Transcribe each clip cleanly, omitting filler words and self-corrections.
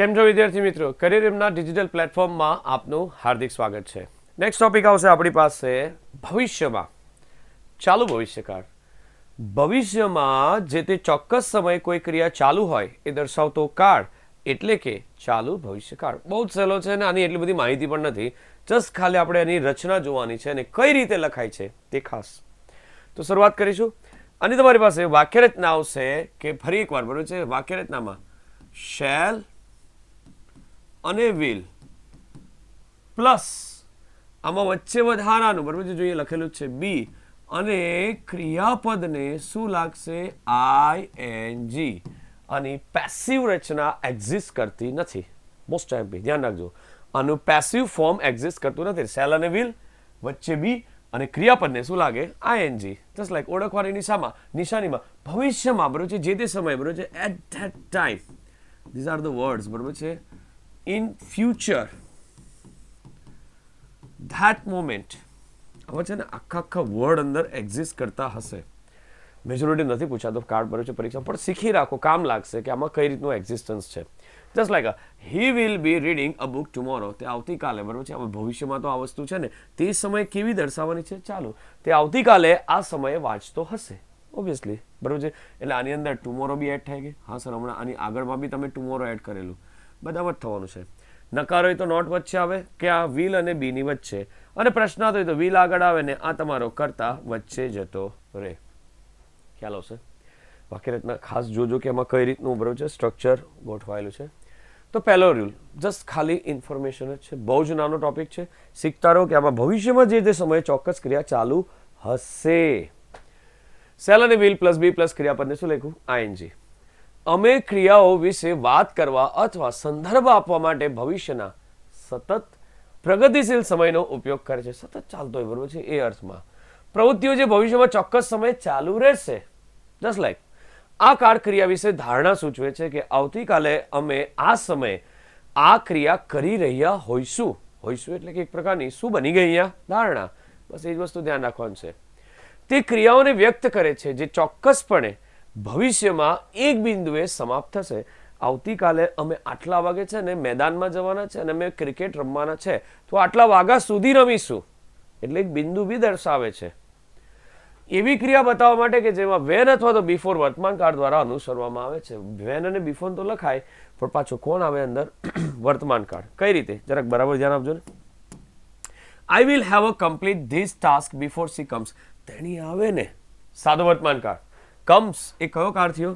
કેમ છો વિદ્યાર્થી મિત્રો? કરિયર એમના ડિજિટલ પ્લેટફોર્મમાં આપનું હાર્દિક સ્વાગત છે. નેક્સ્ટ ટોપિક આવશે આપણી પાસે ભવિષ્યમાં, ચાલુ ભવિષ્યકાળ. ભવિષ્યમાં જે તે ચોક્કસ સમયે કોઈ ક્રિયા ચાલુ હોય એ દર્શાવતો કાળ એટલે કે ચાલુ ભવિષ્યકાળ. બહુ જ સહેલો છે અને આની એટલી બધી માહિતી પણ નથી. જસ્ટ ખાલી આપણે એની રચના જોવાની છે અને કઈ રીતે લખાય છે તે ખાસ. તો શરૂઆત કરીશું. અને તમારી પાસે વાક્યરચના આવશે કે ફરી એકવાર બરોબર છે. વાક્યરચનામાં શેલ અને વિલ પ્લસ આમાં વચ્ચે વધારાનું બરાબર છે, જોઈએ લખેલું છે બી અને ક્રિયાપદને શું લાગશે ING. આની પેસિવ રચના એક્ઝિસ્ટ કરતી નથી. મોસ્ટ એમ્પી ધ્યાન રાખજો, આનું પેસિવ ફોર્મ એક્ઝિસ્ટ કરતું નથી. સેલ અને વિલ વચ્ચે બી અને ક્રિયાપદને શું લાગે ING. જસ્ટ લાઈક ઓળખવાની નિશાનીમાં ભવિષ્યમાં બરોબર છે, જે તે સમયે બરોબર છે, at that time. These are the words બરોબર છે. In future, that moment. હવે છે ને આખા વર્ડ અંદર એક્ઝિસ્ટ કરતા હશે. મેજોરિટી નથી પૂછાતો કાર્ડ ભર્યો છે પરીક્ષા, પણ શીખી રાખો, કામ લાગશે કે આમાં કઈ રીતનું એક્ઝિસ્ટન્સ છે. Just like he will be reading a book tomorrow. તે આવતીકાલે બરોબર છે. ભવિષ્યમાં તો આ વસ્તુ છે ને તે સમયે કેવી દર્શાવવાની છે, ચાલો તે આવતીકાલે આ સમયે વાંચતો હશે. ઓબ્વિયસલી બરોબર છે. એટલે આની અંદર ટુમોરો બી એડ થાય કે હા સર હમણાં આની આગળમાં બી તમે ટુમોરો એડ કરેલું, બરાબર થવાનું છે. નકાર હોય તો નોટ વચ્ચે આવે કે આ વિલ અને બી ની વચ્ચે, અને પ્રશ્નાર્થ હોય તો વિલ આગળ આવે ને આ તમારો કરતા વચ્ચે જતો રહે. ખ્યાલ આવશે. વાક્યરચના ખાસ જોજો કે એમાં કઈ રીતનું બરોબર છે સ્ટ્રક્ચર ગોઠવાયેલું છે. તો પહેલો રૂલ જસ્ટ ખાલી ઇન્ફોર્મેશન જ છે, બહુ જ નાનો ટોપિક છે. શીખતા રહો કે આમાં ભવિષ્યમાં જે તે સમયે ચોક્કસ ક્રિયા ચાલુ હશે. સેલ અને વિલ પ્લસ બી પ્લસ ક્રિયાપદને શું લખ્યું ING. અમે ક્રિયાઓ વિશે વાત કરવા અથવા સંદર્ભ આપવા માટે ભવિષ્યના સતત પ્રગતિશીલ સમયનો ઉપયોગ કરે છે. સતત ચાલતો હોય બરોબર છે એ અર્થમાં. પ્રવૃત્તિઓ જે ભવિષ્યમાં ચોક્કસ સમયે ચાલુ રહેશે. જસ્ટ લાઈક આ કાળ ક્રિયા વિશે ધારણા સૂચવે છે કે આવતીકાલે અમે આ સમયે આ ક્રિયા કરી રહ્યા હોઈશું. હોઈશું એટલે કે એક પ્રકારની શું બની ગઈ અહીંયા ધારણા. બસ એ જ વસ્તુ ધ્યાન રાખવાનું છે. તે ક્રિયાઓને વ્યક્ત કરે છે જે ચોક્કસપણે ભવિષ્યમાં એક બિંદુએ સમાપ્ત થશે. આવતીકાલે અમે આટલા વાગે છે ને મેદાનમાં જવાના છે અને અમે ક્રિકેટ રમવાના છે, તો આટલા વાગ્યા સુધી રમીશું. એટલે એક બિંદુ બી દર્શાવે છે. એવી ક્રિયા બતાવવા માટે કે જેમાં વેન અથવા તો બિફોર વર્તમાન કાળ દ્વારા અનુસરવામાં આવે છે. વેન અને બિફોર તો લખાય, પણ પાછો કોણ આવે અંદર વર્તમાન કાળ. કઈ રીતે જરાક બરાબર ધ્યાન આપજો ને. I will have a complete this task before C comes. તેણી આવે ને સાદો વર્તમાન કાળ. કમ્સ એ કયો કાળ થયો?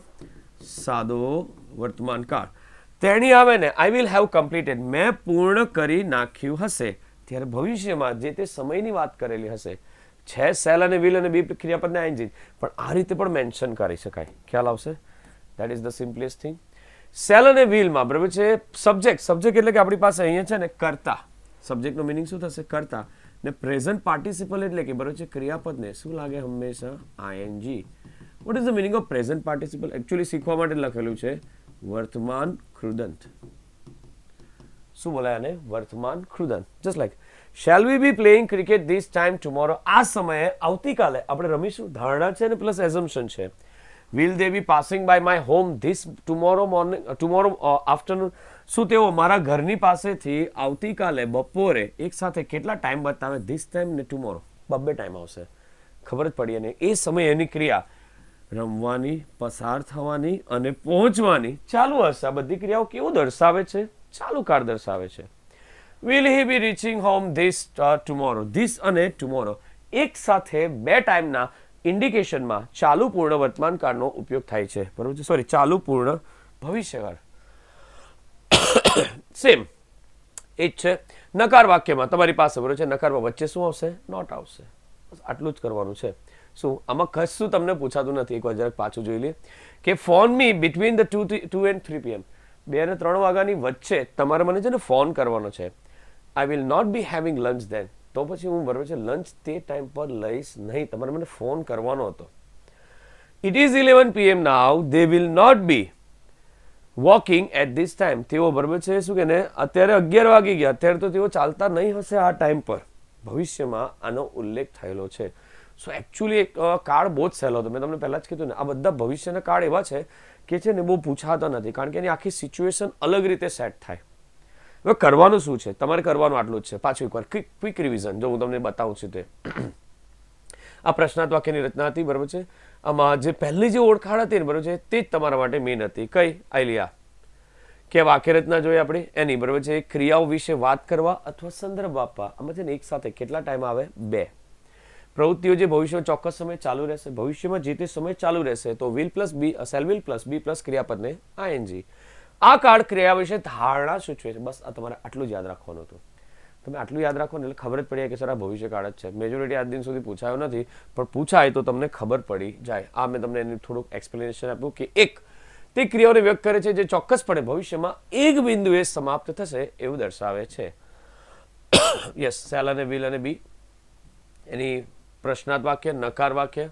સાદો વર્તમાન કાળ. તેણી આવે ને આઈ વિલ હેવ કમ્પ્લીટેડ, મેં પૂર્ણ કરી નાખ્યું હશે. ત્યારે ભવિષ્યમાં જે તે સમયની વાત કરેલી હશે. છે સેલ અને વિલ અને બી ક્રિયાપદને ING, પણ આ રીતે પણ મેન્શન કરી શકાય. ખ્યાલ આવશે? That is the simplest thing. Cell અને વિલમાં બરાબર છે સબ્જેક્ટ. સબ્જેક્ટ એટલે કે આપણી પાસે અહીંયા છે ને કર્તા. સબ્જેક્ટનો મિનિંગ શું થશે? કર્તા. ને પ્રેઝન્ટ પાર્ટિસિપલ એટલે કે બરાબર છે ક્રિયાપદને શું લાગે હંમેશા ING. What is the meaning of present participle? Actually શીખવા માટે લખેલું છે વર્તમાન કૃદંત. શું બોલાય આને? વર્તમાન કૃદંત. Just like shall we be playing cricket this time tomorrow. આ સમયે આવતીકાલે આપણે રમીશું. ધારણા છે ને પ્લસ એઝમ્પશન છે. Will they be passing by my home this tomorrow morning tomorrow afternoon. શું તેઓ મારા ઘરની પાસેથી આવતીકાલે બપોરે એક સાથે કેટલા ટાઈમ બતાવે? ધીસ ટાઈમ ને ટુમોરો બબ્બે ટાઈમ આવશે. ખબર જ પડી. અને એ સમયે એની ક્રિયા રમવાની, પસાર થવાની અને પહોંચવાની ચાલુ હશે. આ બધી ક્રિયાઓ કેવું દર્શાવે છે? ચાલુ કાળ દર્શાવે છે. Will he be reaching home this tomorrow. This અને ટુમોરો એક સાથે બે ટાઈમના ઇન્ડિકેશનમાં ચાલુ પૂર્ણ વર્તમાન કાળનો ઉપયોગ થાય છે. બરોબર છે. સોરી, ચાલુ પૂર્ણ ભવિષ્યકાળ. સેમ એ જ છે. નકાર વાક્યમાં તમારી પાસે બરોબર છે નકારમાં વચ્ચે શું આવશે? નોટ આવશે. બસ આટલું જ કરવાનું છે. શું આમાં કશું તમને પૂછાતું નથી. એકવાર જરાક પાછું જોઈ લઈએ કે phone me between the 2 and 3 PM. 2 અને 3 વાગ્યાની વચ્ચે તમારે મને છે ને ફોન કરવાનો છે. I will not be having lunch then. તો પછી હું બરોબર છે લંચ તે ટાઈમ પર લઈશ નહીં. તમારે મને ફોન કરવાનો હતો. It is 11 PM now. They will not be walking at this time. તેઓ બરોબર છે શું કે ને અત્યારે 11 વાગી ગયા, અત્યારે તો તેઓ ચાલતા નહીં હશે આ ટાઈમ પર. ભવિષ્યમાં આનો ઉલ્લેખ થયેલો છે. સો એકચ્યુઅલી કાર્ડ બહુ જ સહેલો હતો. મેં તમને પહેલાં જ કીધું ને, આ બધા ભવિષ્યના કાર્ડ એવા છે કે છે ને બહુ પૂછાતા નથી, કારણ કે એની આખી સિચ્યુએશન અલગ રીતે સેટ થાય. હવે કરવાનું શું છે? તમારે કરવાનું આટલું જ છે. પાછું એકવાર ક્વિક રિવિઝન જો હું તમને બતાવું છું તે આ પ્રશ્નાર્થ વાક્યની રચના હતી, બરાબર છે. આમાં જે પહેલી જે ઓળખાણ હતી ને, બરાબર છે, તે જ તમારા માટે મેઇન હતી. કઈ આઈલિયા કે વાક્ય રચના જોઈએ આપણે એની, બરાબર છે, ક્રિયાઓ વિશે વાત કરવા અથવા સંદર્ભ આપવા. આમાં છે ને એક સાથે કેટલા ટાઈમ આવે? 2. પ્રવૃત્તિઓ જે ભવિષ્યમાં ચોક્કસ સમય ચાલુ રહેશે, ભવિષ્યમાં જે તે સમય ચાલુ રહેશે, તો will plus be, shall will plus be plus ક્રિયાપદને આઈએનજી. આ કાર્ડ ક્રિયા વિશે ધારણા સૂચવે છે. બસ આ તમારે આટલું જ યાદ રાખવાનું હતું. તમે આટલું યાદ રાખો ને એટલે ખબર જ પડી કે સર આ ભવિષ્ય કાળ જ છે. મેજોરિટી આજ દિન સુધી પૂછાયો નથી, પણ પૂછાય તો તમને ખબર પડી જાય. આ મેં તમને એનું થોડુંક એક્સપ્લેનેશન આપ્યું કે એક તે ક્રિયાઓને વ્યક્ત કરે છે જે ચોક્કસપણે ભવિષ્યમાં એક બિંદુએ સમાપ્ત થશે એવું દર્શાવે છે. યસ, સેલ અને વિલ અને બી એની પ્રશ્નાર્થ વાક્ય, નકાર વાક્ય,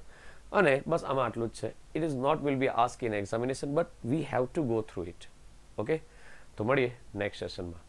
અને બસ આમાં આટલું જ છે. It is not will be ask in examination but we have to go through it. Okay, તો મળીએ નેક્સ્ટ સેશનમાં.